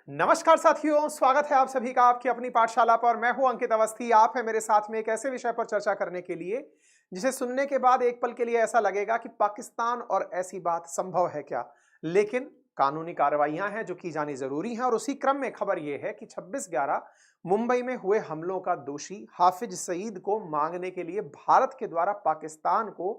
नमस्कार साथियों, स्वागत है आप सभी का आपकी अपनी पाठशाला पर। मैं हूं अंकित अवस्थी। आप है मेरे साथ में एक ऐसे विषय पर चर्चा करने के लिए जिसे सुनने के बाद एक पल के लिए ऐसा लगेगा कि पाकिस्तान और ऐसी बात संभव है क्या। लेकिन कानूनी कार्रवाइयां हैं जो की जानी जरूरी हैं और उसी क्रम में खबर यह है कि 26/11 मुंबई में हुए हमलों का दोषी हाफिज सईद को मांगने के लिए भारत के द्वारा पाकिस्तान को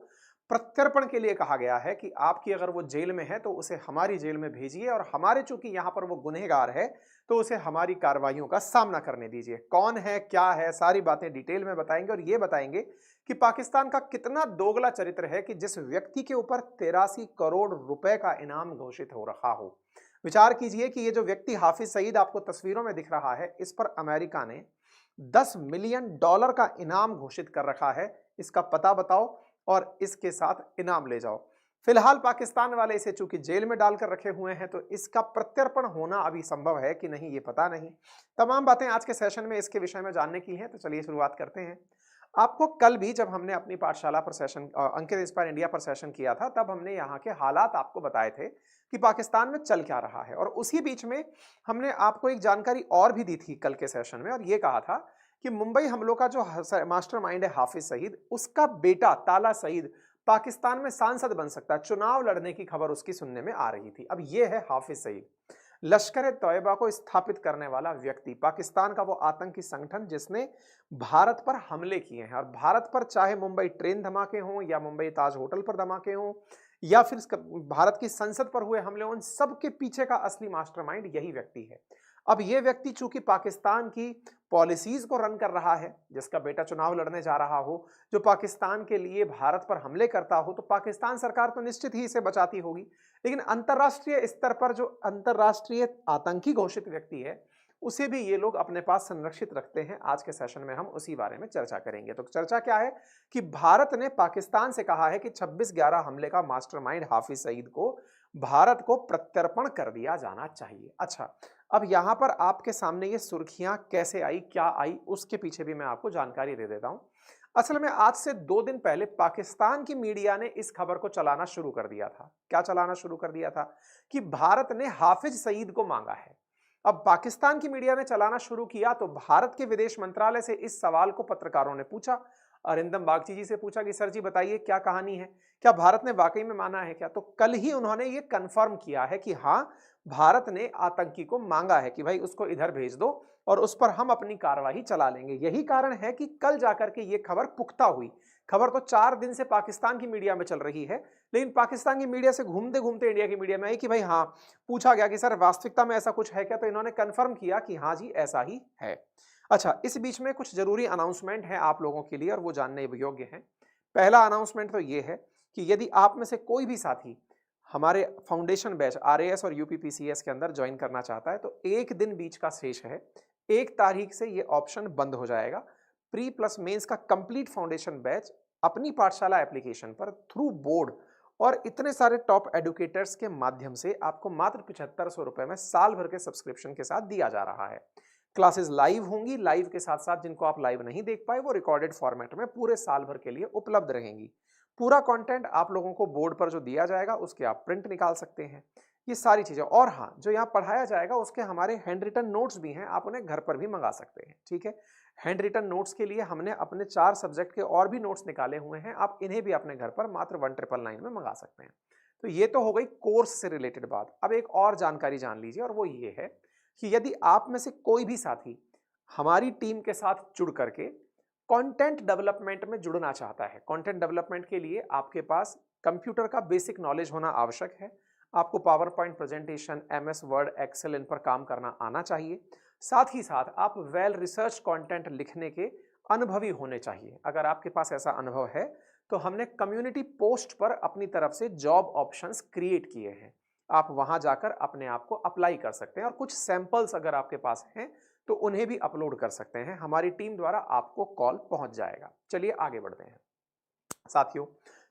प्रत्यर्पण के लिए कहा गया है कि आपकी अगर वो जेल में है तो उसे हमारी जेल में भेजिए और हमारे चूंकि यहां पर वो गुनहगार है तो उसे हमारी कार्रवाइयों का सामना करने दीजिए। कौन है, क्या है, सारी बातें डिटेल में बताएंगे और ये बताएंगे कि पाकिस्तान का कितना दोगला चरित्र है कि जिस व्यक्ति के ऊपर 83 करोड़ रुपए का इनाम घोषित हो रखा हो। विचार कीजिए कि ये जो व्यक्ति हाफिज सईद आपको तस्वीरों में दिख रहा है, इस पर अमेरिका ने $10 मिलियन का इनाम घोषित कर रखा है। इसका पता बताओ और इसके साथ इनाम ले जाओ। फिलहाल पाकिस्तान वाले इसे चूंकि जेल में डालकर रखे हुए हैं तो इसका प्रत्यर्पण होना अभी संभव है कि नहीं ये पता नहीं। तमाम बातें आज के सेशन में इसके विषय में जानने की हैं, तो चलिए शुरुआत करते हैं। आपको कल भी जब हमने अपनी पाठशाला पर सेशन अंकित इंस्पायर इंडिया पर सेशन किया था, तब हमने यहाँ के हालात आपको बताए थे कि पाकिस्तान में चल क्या रहा है। और उसी बीच में हमने आपको एक जानकारी और भी दी थी कल के सेशन में, और ये कहा था कि मुंबई हमलों का जो मास्टरमाइंड है हाफिज सईद, उसका बेटा ताला सईद पाकिस्तान में सांसद बन सकता है। चुनाव लड़ने की खबर उसकी सुनने में आ रही थी। अब ये है हाफिज सईद, लश्कर ए तोयबा को स्थापित करने वाला व्यक्ति, पाकिस्तान का वो आतंकी संगठन जिसने भारत पर हमले किए हैं। और भारत पर चाहे मुंबई ट्रेन धमाके हों या मुंबई ताज होटल पर धमाके हों या फिर भारत की संसद पर हुए हमले, उन सब के पीछे का असली मास्टरमाइंड यही व्यक्ति है। अब ये व्यक्ति चूंकि पाकिस्तान की पॉलिसीज को रन कर रहा है, जिसका बेटा चुनाव लड़ने जा रहा हो, जो पाकिस्तान के लिए भारत पर हमले करता हो, तो पाकिस्तान सरकार तो निश्चित ही इसे बचाती होगी। लेकिन अंतर्राष्ट्रीय स्तर पर जो अंतर्राष्ट्रीय आतंकी घोषित व्यक्ति है, उसे भी ये लोग अपने पास संरक्षित रखते हैं। आज के सेशन में हम उसी बारे में चर्चा करेंगे। तो चर्चा क्या है कि भारत ने पाकिस्तान से कहा है कि 26/11 हमले का मास्टरमाइंड हाफिज सईद को भारत को प्रत्यर्पण कर दिया जाना चाहिए। अच्छा, अब यहां पर आपके सामने ये सुर्खियां कैसे आई, क्या आई, उसके पीछे भी मैं आपको जानकारी दे देता हूं। असल में आज से 2 दिन पहले पाकिस्तान की मीडिया ने इस खबर को चलाना शुरू कर दिया था। क्या चलाना शुरू कर दिया था कि भारत ने हाफिज सईद को मांगा है। अब पाकिस्तान की मीडिया ने चलाना शुरू किया तो भारत के विदेश मंत्रालय से इस सवाल को पत्रकारों ने पूछा। अरिंदम बागची जी से पूछा कि सर जी बताइए क्या कहानी है, क्या भारत ने वाकई में माना है क्या। तो कल ही उन्होंने ये कंफर्म किया है कि हाँ, भारत ने आतंकी को मांगा है कि भाई उसको इधर भेज दो और उस पर हम अपनी कार्रवाई चला लेंगे। यही कारण है कि कल जाकर के ये खबर पुख्ता हुई। खबर तो 4 दिन से पाकिस्तान की मीडिया में चल रही है, लेकिन पाकिस्तान की मीडिया से घूमते घूमते इंडिया की मीडिया में आई कि भाई हाँ, पूछा गया कि सर वास्तविकता में ऐसा कुछ है क्या, तो इन्होंने कंफर्म किया कि हाँ जी ऐसा ही है। अच्छा, इस बीच में कुछ जरूरी अनाउंसमेंट है आप लोगों के लिए और वो जानने योग्य है। पहला अनाउंसमेंट तो ये है कि यदि आप में से कोई भी साथी हमारे फाउंडेशन बैच आरएएस और यूपीपीसीएस के अंदर ज्वाइन करना चाहता है तो एक दिन बीच का शेष है। 1 तारीख से ये ऑप्शन बंद हो जाएगा। प्री प्लस मेंस का कंप्लीट फाउंडेशन बैच अपनी पाठशाला एप्लीकेशन पर थ्रू बोर्ड और इतने सारे टॉप एडुकेटर्स के माध्यम से आपको मात्र 7500 रुपए में साल भर के सब्सक्रिप्शन के साथ दिया जा रहा है। क्लासेस लाइव होंगी, लाइव के साथ साथ जिनको आप लाइव नहीं देख पाए वो रिकॉर्डेड फॉर्मेट में पूरे साल भर के लिए उपलब्ध रहेंगी। पूरा कंटेंट आप लोगों को बोर्ड पर जो दिया जाएगा उसके आप प्रिंट निकाल सकते हैं, ये सारी चीजें। और हाँ, जो यहाँ पढ़ाया जाएगा उसके हमारे हैंड रिटन नोट्स भी हैं, आप उन्हें घर पर भी मंगा सकते हैं। ठीक है, हैंड रिटन नोट्स के लिए हमने अपने 4 सब्जेक्ट के और भी नोट्स निकाले हुए हैं, आप इन्हें भी अपने घर पर मात्र 1999 में मंगा सकते हैं। तो ये तो हो गई कोर्स से रिलेटेड बात। अब एक और जानकारी जान लीजिए और वो ये है कि यदि आप में से कोई भी साथी हमारी टीम के साथ जुड़ करके कंटेंट डेवलपमेंट में जुड़ना चाहता है, कंटेंट डेवलपमेंट के लिए आपके पास कंप्यूटर का बेसिक नॉलेज होना आवश्यक है। आपको PowerPoint presentation, MS Word, Excel इन पर काम करना आना चाहिए। साथ ही साथ आप वेल रिसर्च कंटेंट लिखने के अनुभवी होने चाहिए। अगर आपके पास ऐसा अनुभव है तो हमने कम्युनिटी पोस्ट पर अपनी तरफ से जॉब ऑप्शंस क्रिएट किए हैं, आप वहां जाकर अपने आप को अप्लाई कर सकते हैं और कुछ सैंपल्स अगर आपके पास हैं तो उन्हें भी अपलोड कर सकते हैं। हमारी टीम द्वारा आपको कॉल पहुंच जाएगा। चलिए आगे बढ़ते हैं साथियों।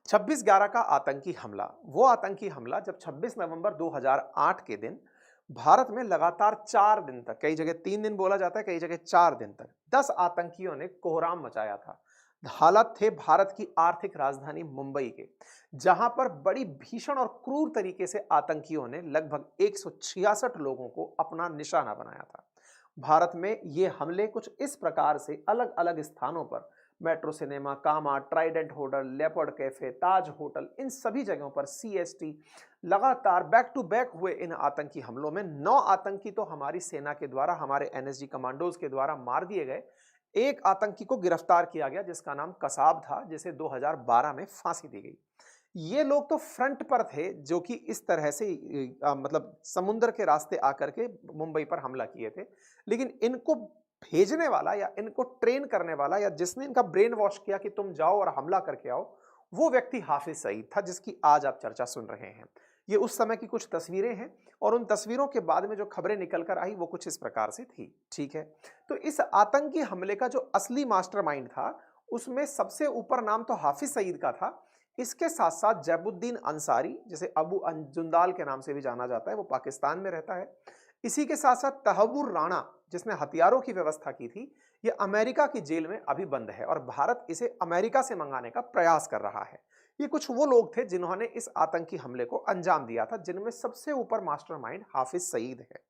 26/11 का आतंकी हमला, वो आतंकी हमला जब 26 नवंबर 2008 के दिन भारत में लगातार 4 दिन तक, कई जगह 3 दिन बोला जाता है, कई जगह 4 दिन तक 10 आतंकियों ने कोहराम मचाया था। हालात थे भारत की आर्थिक राजधानी मुंबई के, जहां पर बड़ी भीषण और क्रूर तरीके से आतंकियों ने लगभग 166 लोगों को अपना निशाना बनाया था। भारत में ये हमले कुछ इस प्रकार से अलग अलग स्थानों पर, मेट्रो सिनेमा, कामा, ट्राइडेंट होटल, लेपर्ड कैफे, ताज होटल, इन सभी जगहों पर सीएसटी लगातार बैक टू बैक हुए। इन आतंकी हमलों में 9 आतंकी तो हमारी सेना के द्वारा, हमारे एनएसजी कमांडोज के द्वारा मार दिए गए। एक आतंकी को गिरफ्तार किया गया जिसका नाम कसाब था, जिसे 2012 में फांसी दी गई। ये लोग तो फ्रंट पर थे जो कि इस तरह से मतलब समुद्र के रास्ते आकर के मुंबई पर हमला किए थे, लेकिन इनको भेजने वाला या इनको ट्रेन करने वाला या जिसने इनका ब्रेन वॉश किया कि तुम जाओ और हमला करके आओ, वो व्यक्ति हाफिज सईद था, जिसकी आज आप चर्चा सुन रहे हैं। ये उस समय की कुछ तस्वीरें हैं और उन तस्वीरों के बाद में जो खबरें निकल कर आई वो कुछ इस प्रकार से थी। ठीक है, तो इस आतंकी हमले का जो असली मास्टरमाइंड था, उसमें सबसे ऊपर नाम तो हाफिज सईद का था। इसके साथ साथ जैबुद्दीन अंसारी, जिसे अबू जुंदाल के नाम से भी जाना जाता है, वो पाकिस्तान में रहता है। इसी के साथ साथ तहव्वुर राणा, जिसने हथियारों की व्यवस्था की थी, ये अमेरिका की जेल में अभी बंद है और भारत इसे अमेरिका से मंगाने का प्रयास कर रहा है। ये कुछ वो लोग थे जिन्होंने इस आतंकी हमले को अंजाम दिया था, जिनमें सबसे ऊपर मास्टरमाइंड हाफिज सईद है।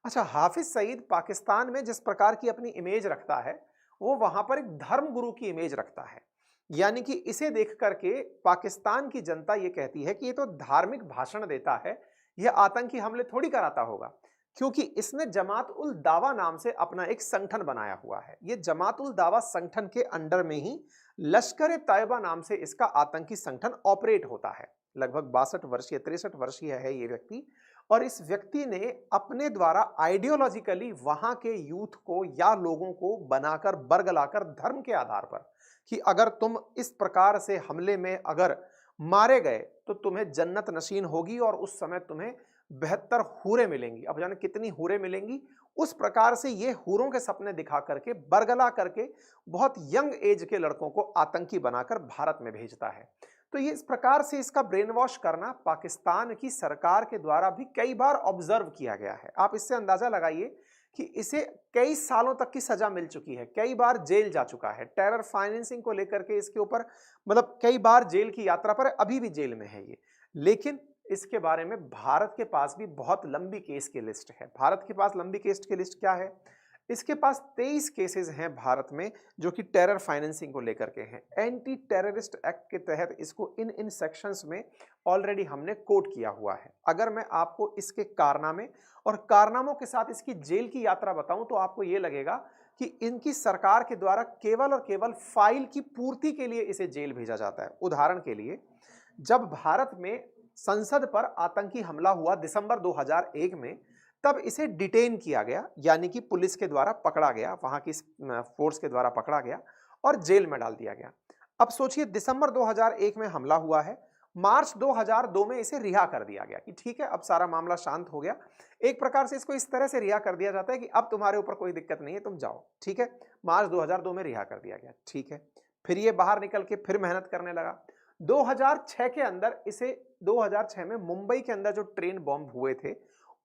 अच्छा, हाफिज सईद पाकिस्तान में जिस प्रकार की अपनी इमेज रखता है, वो वहां पर एक धर्म गुरु की इमेज रखता है। यानी कि इसे देख करके पाकिस्तान की जनता ये कहती है कि ये तो धार्मिक भाषण देता है, यह आतंकी हमले थोड़ी कराता होगा, क्योंकि इसने जमात उल दावा नाम से अपना एक संगठन बनाया हुआ है। ये जमात उल दावा संगठन के अंडर में ही लश्कर तैयबा नाम से इसका आतंकी संगठन ऑपरेट होता है। लगभग 62 वर्षीय 63 वर्षीय है ये व्यक्ति, और इस व्यक्ति ने अपने द्वारा आइडियोलॉजिकली वहां के यूथ को या लोगों को बनाकर बरगलाकर धर्म के आधार पर कि अगर तुम इस प्रकार से हमले में अगर मारे गए तो तुम्हें जन्नत नशीन होगी और उस समय तुम्हें 72 हूरें मिलेंगी। अब जाने कितनी हूरें मिलेंगी, उस प्रकार से ये हूरों के सपने दिखा करके, बरगला करके बहुत यंग एज के लड़कों को आतंकी बनाकर भारत में भेजता है। तो ये इस प्रकार से इसका ब्रेन वॉश करना पाकिस्तान की सरकार के द्वारा भी कई बार ऑब्जर्व किया गया है। आप इससे अंदाजा लगाइए कि इसे कई सालों तक की सजा मिल चुकी है, कई बार जेल जा चुका है। टेरर फाइनेंसिंग को लेकर के इसके ऊपर मतलब कई बार जेल की यात्रा पर, अभी भी जेल में है ये। लेकिन इसके बारे में भारत के पास भी बहुत लंबी केस की लिस्ट है। भारत के पास लंबी केस की लिस्ट क्या है? इसके पास 23 केसेस हैं भारत में जो कि टेरर फाइनेंसिंग को लेकर के हैं। एंटी टेररिस्ट एक्ट के तहत इसको इन सेक्शंस में ऑलरेडी हमने कोट किया हुआ है। अगर मैं आपको इसके कारनामे और कारनामों के साथ इसकी जेल की यात्रा बताऊं तो आपको यह लगेगा कि इनकी सरकार के द्वारा केवल और केवल फाइल की पूर्ति के लिए इसे जेल भेजा जाता है। उदाहरण के लिए, जब भारत में संसद पर आतंकी हमला हुआ दिसंबर 2001 में, तब इसे डिटेन किया गया, यानी कि पुलिस के द्वारा पकड़ा गया, वहां की फोर्स के द्वारा पकड़ा गया और जेल में डाल दिया गया। अब सोचिए, दिसंबर 2001 में हमला हुआ है, मार्च 2002 में इसे रिहा कर दिया गया कि ठीक है अब सारा मामला शांत हो गया। एक प्रकार से इसको इस तरह से रिहा कर दिया जाता है कि अब तुम्हारे ऊपर कोई दिक्कत नहीं है, तुम जाओ। ठीक है, मार्च 2002 में रिहा कर दिया गया। ठीक है, फिर ये बाहर निकल के फिर मेहनत करने लगा। 2006 के अंदर इसे 2006 में मुंबई के अंदर जो ट्रेन बॉम्ब हुए थे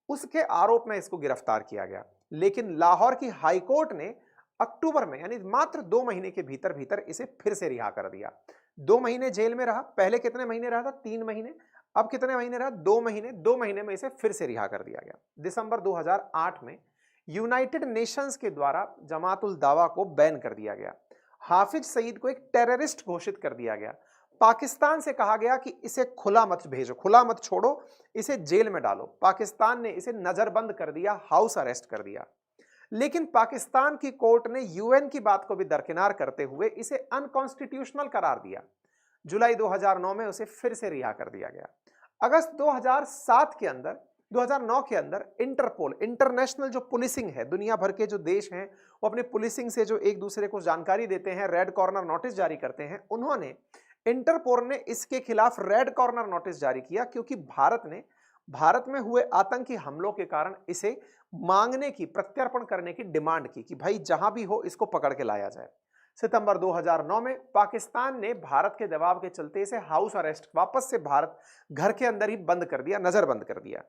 उसके आरोप में इसको गिरफ्तार किया गया, लेकिन लाहौर की हाईकोर्ट ने अक्टूबर में, यानी मात्र 2 महीने के भीतर भीतर इसे फिर से रिहा कर दिया। 2 महीने जेल में रहा। पहले कितने महीने रहा था? 3 महीने। अब कितने महीने रहा? 2 महीने। 2 महीने में इसे फिर से रिहा कर दिया गया। दिसंबर 2008 में यूनाइटेड नेशंस के द्वारा जमात उल दावा को बैन कर दिया गया। हाफिज सईद को एक टेररिस्ट घोषित कर दिया गया। पाकिस्तान से कहा गया कि इसे खुला मत भेजो, खुला मत छोड़ो, इसे जेल में डालो। पाकिस्तान ने इसे नजरबंद कर दिया, हाउस अरेस्ट कर दिया। लेकिन पाकिस्तान की कोर्ट ने यूएन की बात को भी दरकिनार करते हुए इसे अनकॉन्स्टिट्यूशनल करार दिया। जुलाई 2009 में उसे फिर से रिहा कर दिया गया। अगस्त 2007 के अंदर 2009 के अंदर इंटरपोल, इंटरनेशनल जो पुलिसिंग है, दुनिया भर के जो देश हैं वो अपनी पुलिसिंग से जो एक दूसरे को जानकारी देते हैं, रेड कॉर्नर नोटिस जारी करते हैं, उन्होंने इंटरपोल ने इसके खिलाफ रेड कॉर्नर नोटिस जारी किया, क्योंकि भारत में हुए आतंकी हमलों के कारण इसे मांगने की, प्रत्यर्पण करने की डिमांड की कि भाई जहां भी हो इसको पकड़ के लाया जाए। सितंबर 2009 में पाकिस्तान ने भारत के दबाव के चलते इसे हाउस अरेस्ट, वापस से भारत घर के अंदर ही बंद कर दिया, नजरबंद कर दिया।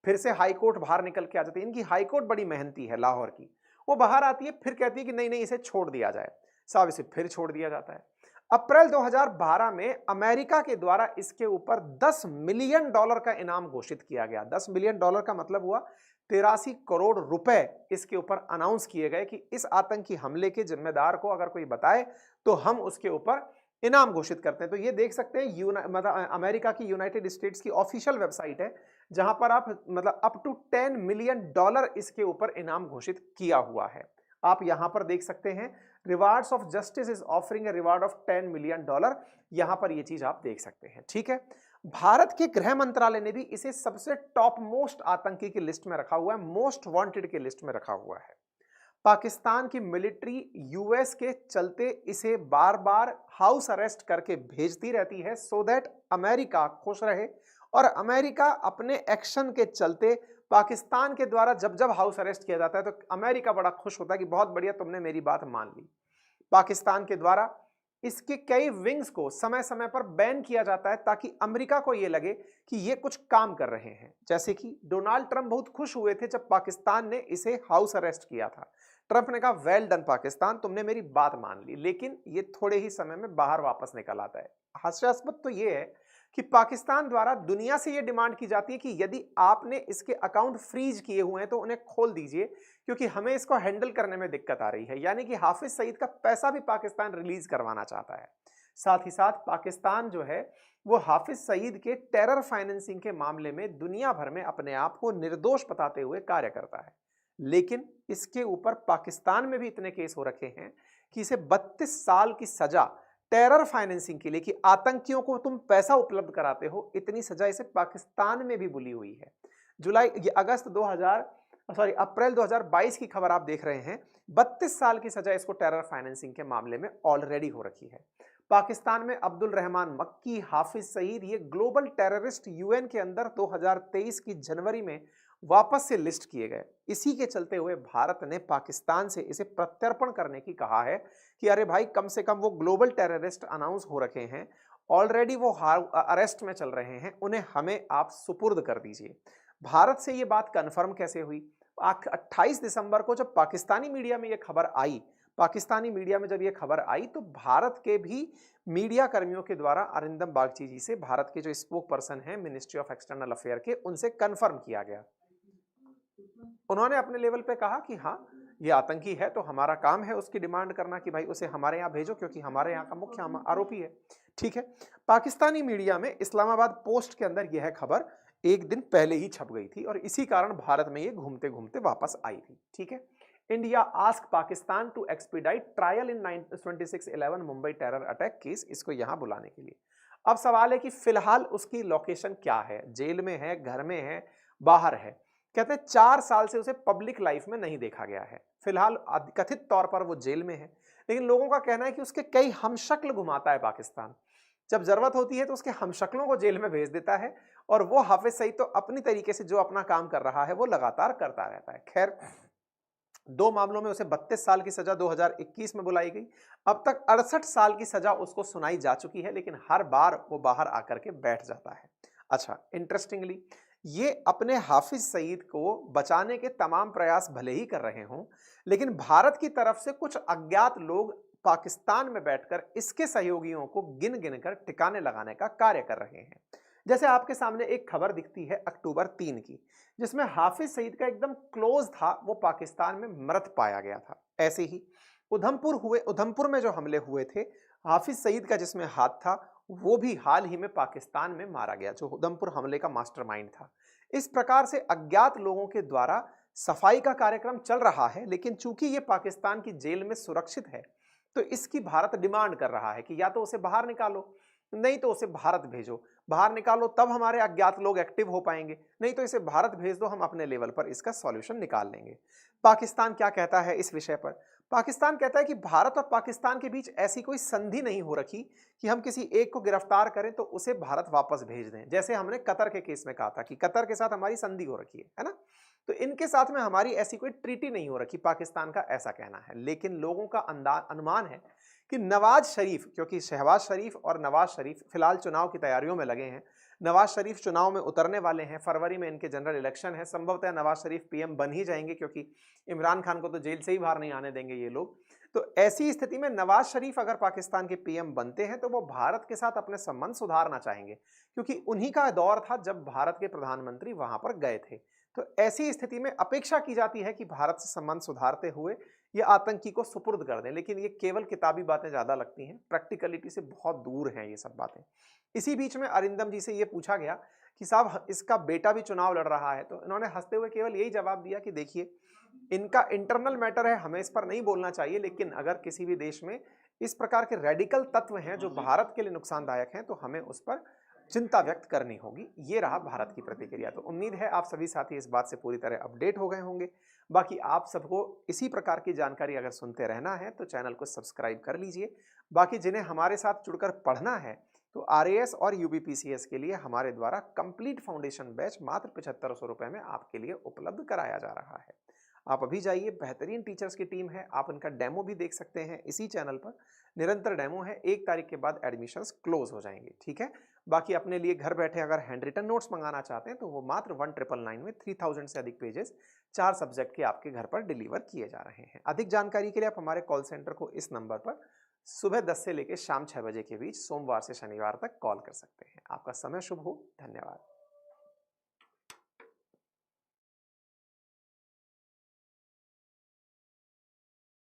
फिर से हाईकोर्ट बाहर निकल के आ जाती है। इनकी हाईकोर्ट बड़ी मेहनती है लाहौर की, वो बाहर आती है, फिर कहती है कि नहीं नहीं इसे छोड़ दिया जाए। साहब इसे फिर छोड़ दिया जाता है। अप्रैल 2012 में अमेरिका के द्वारा इसके ऊपर $10 मिलियन का इनाम घोषित किया गया। $10 मिलियन का मतलब हुआ 83 करोड़ रुपए इसके ऊपर अनाउंस किए गए कि इस आतंकी हमले के जिम्मेदार को अगर कोई बताए तो हम उसके ऊपर इनाम घोषित करते हैं। तो ये देख सकते हैं मतलब अमेरिका की यूनाइटेड स्टेट्स की ऑफिशियल वेबसाइट है जहां पर आप मतलब अप टू $10 मिलियन इसके ऊपर इनाम घोषित किया हुआ है। आप यहां पर देख सकते हैं rewards of justice is offering a reward of $10 million. यहां पर यह चीज आप देख सकते हैं। ठीक है, भारत के गृह मंत्रालय ने भी इसे सबसे टॉप मोस्ट आतंकी की लिस्ट में रखा हुआ है, मोस्ट वांटेड की लिस्ट में रखा हुआ है। पाकिस्तान की मिलिट्री यूएस के चलते इसे बार बार हाउस अरेस्ट करके भेजती रहती है सो दैट अमेरिका खुश रहे, और अमेरिका अपने एक्शन के चलते पाकिस्तान के द्वारा जब जब हाउस अरेस्ट किया जाता है तो अमेरिका बड़ा खुश होता है कि बहुत बढ़िया, तुमने मेरी बात मान ली। पाकिस्तान के द्वारा इसके कई विंग्स को समय समय पर बैन किया जाता है ताकि अमेरिका को यह लगे कि ये कुछ काम कर रहे हैं। जैसे कि डोनाल्ड ट्रंप बहुत खुश हुए थे जब पाकिस्तान ने इसे हाउस अरेस्ट किया था। ट्रंप ने कहा वेल डन पाकिस्तान, तुमने मेरी बात मान ली, लेकिन ये थोड़े ही समय में बाहर वापस निकल आता है। हास्यास्पद तो ये है कि पाकिस्तान द्वारा दुनिया से यह डिमांड की जाती है कि यदि आपने इसके अकाउंट फ्रीज किए हुए हैं तो उन्हें खोल दीजिए, क्योंकि हमें इसको हैंडल करने में दिक्कत आ रही है। यानी कि हाफिज सईद का पैसा भी पाकिस्तान रिलीज करवाना चाहता है। साथ ही साथ पाकिस्तान जो है वो हाफिज सईद के टेरर फाइनेंसिंग के मामले में दुनिया भर में अपने आप को निर्दोष बताते हुए कार्य करता है। लेकिन इसके ऊपर पाकिस्तान में भी इतने केस हो रखे हैं कि इसे 32 साल की सजा टेरर फाइनेंसिंग के लिए, कि आतंकियों को तुम पैसा उपलब्ध कराते हो, इतनी सजा इसे पाकिस्तान में भी बुली हुई है। अप्रैल 2022 की खबर आप देख रहे हैं। 32 साल की सजा इसको टेरर फाइनेंसिंग के मामले में ऑलरेडी हो रखी है। पाकिस्तान में अब्दुल रहमान मक्की, हाफिज सईद, ये ग्लोबल टेररिस्ट यूएन के अंदर 2023 की जनवरी में वापस से लिस्ट किए गए। इसी के चलते हुए भारत ने पाकिस्तान से इसे प्रत्यर्पण करने की कहा है कि अरे भाई, कम से कम वो ग्लोबल टेररिस्ट अनाउंस हो रखे हैं, ऑलरेडी वो अरेस्ट में चल रहे हैं, उन्हें हमें आप सुपुर्द कर दीजिए। भारत से ये बात कंफर्म कैसे हुई? 28 दिसंबर को जब पाकिस्तानी मीडिया में ये खबर आई, तो भारत के भी मीडिया कर्मियों के द्वारा अरिंदम बागची जी से, भारत के जो स्पोक पर्सन हैं मिनिस्ट्री ऑफ एक्सटर्नल अफेयर के, उनसे कंफर्म किया गया। उन्होंने अपने लेवल पे कहा कि हाँ, ये आतंकी है, तो हमारा काम है उसकी डिमांड करना कि भाई उसे हमारे यहाँ भेजो, क्योंकि हमारे यहाँ का मुख्य आरोपी है। ठीक है, पाकिस्तानी मीडिया में इस्लामाबाद पोस्ट के अंदर यह खबर एक दिन पहले ही छप गई थी और इसी कारण भारत में ये घूमते घूमते वापस आई थी। ठीक है, India ask Pakistan to expedite trial in 26/11 Mumbai terror attack case, इसको यहां बुलाने के लिए। अब सवाल है कि फिलहाल उसकी लोकेशन क्या है, जेल में है, घर में है, बाहर है? कहते हैं 4 साल से उसे पब्लिक लाइफ में नहीं देखा गया है। फिलहाल कथित तौर पर वो जेल में है, लेकिन लोगों का कहना है कि उसके कई हमशक्ल घुमाता है पाकिस्तान। जब जरूरत होती है तो उसके हमशक्लों को जेल में भेज देता है और वो हाफिज सईद तो अपनी तरीके से जो अपना काम कर रहा है वो लगातार करता रहता है। खैर, 2 मामलों में उसे 32 साल की सजा 2021 में बुलाई गई। अब तक 68 साल की सजा उसको सुनाई जा चुकी है, लेकिन हर बार वो बाहर आकर के बैठ जाता है। अच्छा, इंटरेस्टिंगली ये अपने हाफिज सईद को बचाने के तमाम प्रयास भले ही कर रहे हों, लेकिन भारत की तरफ से कुछ अज्ञात लोग पाकिस्तान में बैठकर इसके सहयोगियों को गिन गिन कर ठिकाने लगाने का कार्य कर रहे हैं। जैसे आपके सामने एक खबर दिखती है अक्टूबर 3 की, जिसमें हाफिज सईद का एकदम क्लोज था, वो पाकिस्तान में मृत पाया गया था। ऐसे ही उधमपुर में जो हमले हुए थे, हाफिज सईद का जिसमें हाथ था, वो भी हाल ही में पाकिस्तान में मारा गया, जो उधमपुर हमले का मास्टरमाइंड था। इस प्रकार से अज्ञात लोगों के द्वारा सफाई का कार्यक्रम चल रहा है, लेकिन चूंकि ये पाकिस्तान की जेल में सुरक्षित है, तो इसकी भारत डिमांड कर रहा है कि या तो उसे बाहर निकालो, नहीं तो उसे भारत भेजो। बाहर निकालो तब हमारे अज्ञात लोग एक्टिव हो पाएंगे, नहीं तो इसे भारत भेज दो, हम अपने लेवल पर इसका सॉल्यूशन निकाल लेंगे। पाकिस्तान क्या कहता है इस विषय पर? पाकिस्तान कहता है कि भारत और पाकिस्तान के बीच ऐसी कोई संधि नहीं हो रखी कि हम किसी एक को गिरफ्तार करें तो उसे भारत वापस भेज दें। जैसे हमने कतर के केस में कहा था कि कतर के साथ हमारी संधि हो रखी है ना, तो इनके साथ में हमारी ऐसी कोई ट्रीटी नहीं हो रखी, पाकिस्तान का ऐसा कहना है। लेकिन लोगों का अनुमान है कि नवाज शरीफ, क्योंकि शहबाज शरीफ और नवाज शरीफ फिलहाल चुनाव की तैयारियों में लगे हैं, नवाज शरीफ चुनाव में उतरने वाले हैं, फरवरी में इनके जनरल इलेक्शन है, संभवतः नवाज शरीफ पीएम बन ही जाएंगे, क्योंकि इमरान खान को तो जेल से ही बाहर नहीं आने देंगे ये लोग। तो ऐसी स्थिति में नवाज शरीफ अगर पाकिस्तान के पीएम बनते हैं तो वो भारत के साथ अपने संबंध सुधारना चाहेंगे, क्योंकि उन्हीं का दौर था जब भारत के प्रधानमंत्री वहां पर गए थे। तो ऐसी स्थिति में अपेक्षा की जाती है कि भारत से संबंध सुधारते हुए ये आतंकी को सुपुर्द कर दें, लेकिन ये केवल किताबी बातें ज्यादा लगती हैं, प्रैक्टिकलिटी से बहुत दूर हैं ये सब बातें। इसी बीच में अरिंदम जी से ये पूछा गया कि साहब इसका बेटा भी चुनाव लड़ रहा है, तो इन्होंने हंसते हुए केवल यही जवाब दिया कि देखिए, इनका इंटरनल मैटर है, हमें इस पर नहीं बोलना चाहिए, लेकिन अगर किसी भी देश में इस प्रकार के रेडिकल तत्व हैं जो भारत के लिए नुकसानदायक हैं, तो हमें उस पर चिंता व्यक्त करनी होगी। ये रहा भारत की प्रतिक्रिया। तो उम्मीद है आप सभी साथी इस बात से पूरी तरह अपडेट हो गए होंगे। बाकी आप सबको इसी प्रकार की जानकारी अगर सुनते रहना है तो चैनल को सब्सक्राइब कर लीजिए। बाकी जिन्हें हमारे साथ जुड़कर पढ़ना है तो आरएएस और यूबीपीसीएस के लिए हमारे द्वारा कंप्लीट फाउंडेशन बैच मात्र 7500 रुपए में आपके लिए उपलब्ध कराया जा रहा है। आप अभी जाइए, बेहतरीन टीचर्स की टीम है, आप इनका डेमो भी देख सकते हैं इसी चैनल पर। निरंतर डेमो है, 1 तारीख के बाद एडमिशंस क्लोज हो जाएंगे, ठीक है। बाकी अपने लिए घर बैठे अगर हैंड रिटन नोट्स मंगाना चाहते हैं तो वो मात्र 1999 में 3000 से अधिक पेजेस 4 सब्जेक्ट के आपके घर पर डिलीवर किए जा रहे हैं। अधिक जानकारी के लिए आप हमारे कॉल सेंटर को इस नंबर पर सुबह 10 से लेकर शाम 6 बजे के बीच सोमवार से शनिवार तक कॉल कर सकते हैं। आपका समय शुभ हो। धन्यवाद।